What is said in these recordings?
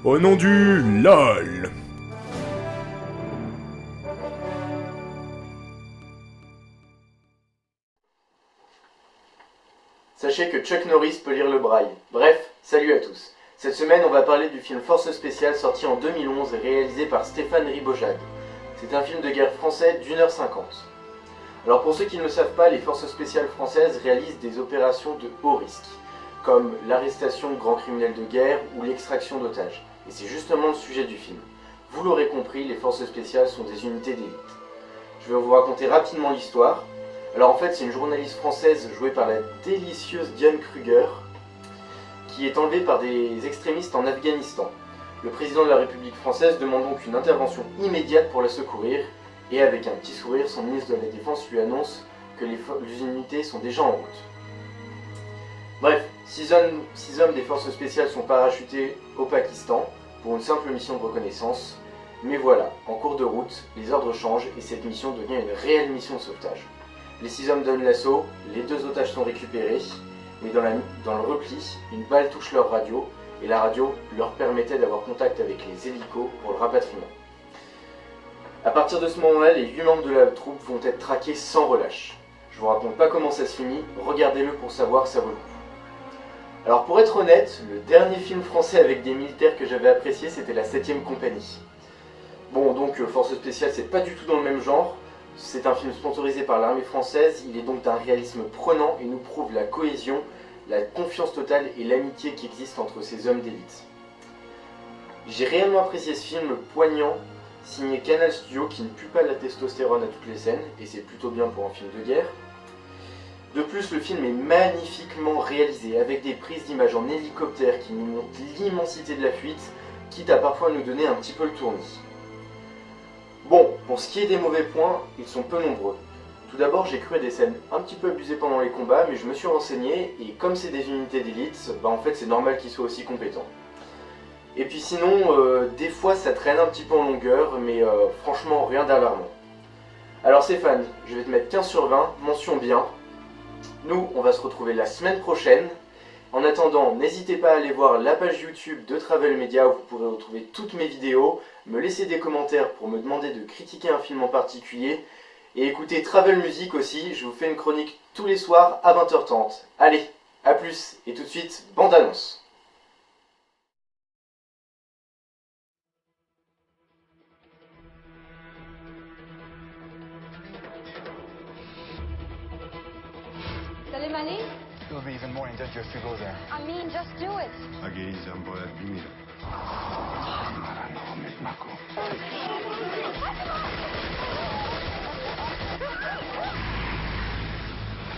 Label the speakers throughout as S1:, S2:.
S1: Au nom du LOL.
S2: Sachez que Chuck Norris peut lire le braille. Bref, salut à tous. Cette semaine, on va parler du film Force Spéciale sorti en 2011 et réalisé par Stéphane Ribojad. C'est un film de guerre français d'1h50. Alors pour ceux qui ne le savent pas, les forces spéciales françaises réalisent des opérations de haut risque, comme l'arrestation de grands criminels de guerre ou l'extraction d'otages. Et c'est justement le sujet du film. Vous l'aurez compris, les forces spéciales sont des unités d'élite. Je vais vous raconter rapidement l'histoire. Alors en fait, c'est une journaliste française jouée par la délicieuse Diane Kruger qui est enlevée par des extrémistes en Afghanistan. Le président de la République française demande donc une intervention immédiate pour la secourir et avec un petit sourire, son ministre de la Défense lui annonce que les unités sont déjà en route. Bref, 6 hommes des forces spéciales sont parachutés au Pakistan pour une simple mission de reconnaissance. Mais voilà, en cours de route, les ordres changent et cette mission devient une réelle mission de sauvetage. Les 6 hommes donnent l'assaut, les 2 otages sont récupérés, mais dans le repli, une balle touche leur radio, et la radio leur permettait d'avoir contact avec les hélicos pour le rapatriement. A partir de ce moment-là, les 8 membres de la troupe vont être traqués sans relâche. Je vous raconte pas comment ça se finit, regardez-le pour savoir, ça vaut le coup. Alors pour être honnête, le dernier film français avec des militaires que j'avais apprécié, c'était la 7ème compagnie. Bon, donc Force Spéciale, c'est pas du tout dans le même genre. C'est un film sponsorisé par l'armée française, il est donc d'un réalisme prenant et nous prouve la cohésion, la confiance totale et l'amitié qui existe entre ces hommes d'élite. J'ai réellement apprécié ce film poignant, signé Canal Studio qui ne pue pas la testostérone à toutes les scènes, et c'est plutôt bien pour un film de guerre. De plus, le film est magnifiquement réalisé, avec des prises d'images en hélicoptère qui nous montrent l'immensité de la fuite, quitte à parfois nous donner un petit peu le tournis. Bon, pour ce qui est des mauvais points, ils sont peu nombreux. Tout d'abord, j'ai cru à des scènes un petit peu abusées pendant les combats, mais je me suis renseigné, et comme c'est des unités d'élite, en fait c'est normal qu'ils soient aussi compétents. Et puis sinon, des fois ça traîne un petit peu en longueur, mais franchement rien d'alarmant. Alors Stéphane, je vais te mettre 15 sur 20, mention bien. Nous, on va se retrouver la semaine prochaine. En attendant, n'hésitez pas à aller voir la page YouTube de Travel Media où vous pourrez retrouver toutes mes vidéos, me laisser des commentaires pour me demander de critiquer un film en particulier, et écoutez Travel Music aussi, je vous fais une chronique tous les soirs à 20h30. Allez, à plus, et tout de suite, bande annonce.
S3: Soleimani?
S4: You'll be even more in danger if you go there.
S3: I mean, just do it.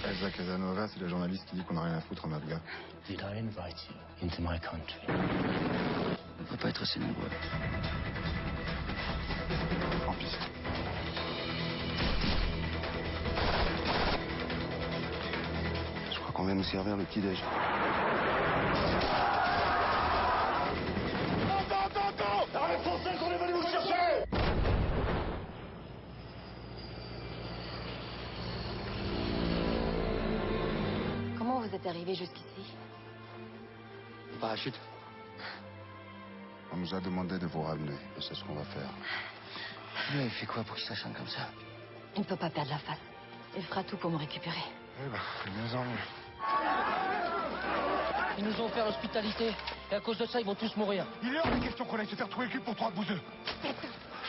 S5: Elsa Casanova, c'est la journaliste qui dit qu'on n'a rien à foutre en Afghan.
S6: Did I invite you into my country?
S7: On ne peut pas être assez nombreux.
S5: En piste.
S7: Je crois qu'on va nous servir le petit-déj.
S4: Attends! Arrête Français, on est venu vous chercher!
S3: Comment vous êtes arrivé jusqu'ici?
S7: Parachute.
S5: On nous a demandé de vous ramener, et c'est ce qu'on va faire.
S7: Mais il fait quoi pour qu'il s'acharne comme ça?
S3: Il ne peut pas perdre la face. Il fera tout pour me récupérer.
S5: Eh ben, c'est mieux en mieux.
S6: Ils nous ont offert l'hospitalité, et à cause de ça, ils vont tous mourir.
S5: Il est hors de question qu'on aille se faire trouver le cul pour 3 bouseux.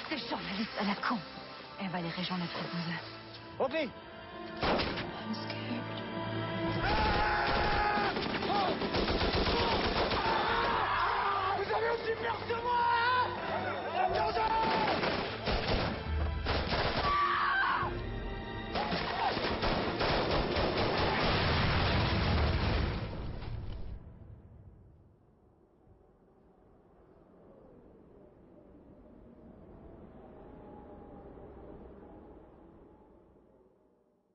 S3: Ces journalistes à la con. Elle va les rejoindre notre bouseux.
S6: Audrey!
S3: I'm scared.
S4: Vous avez aussi peur que moi!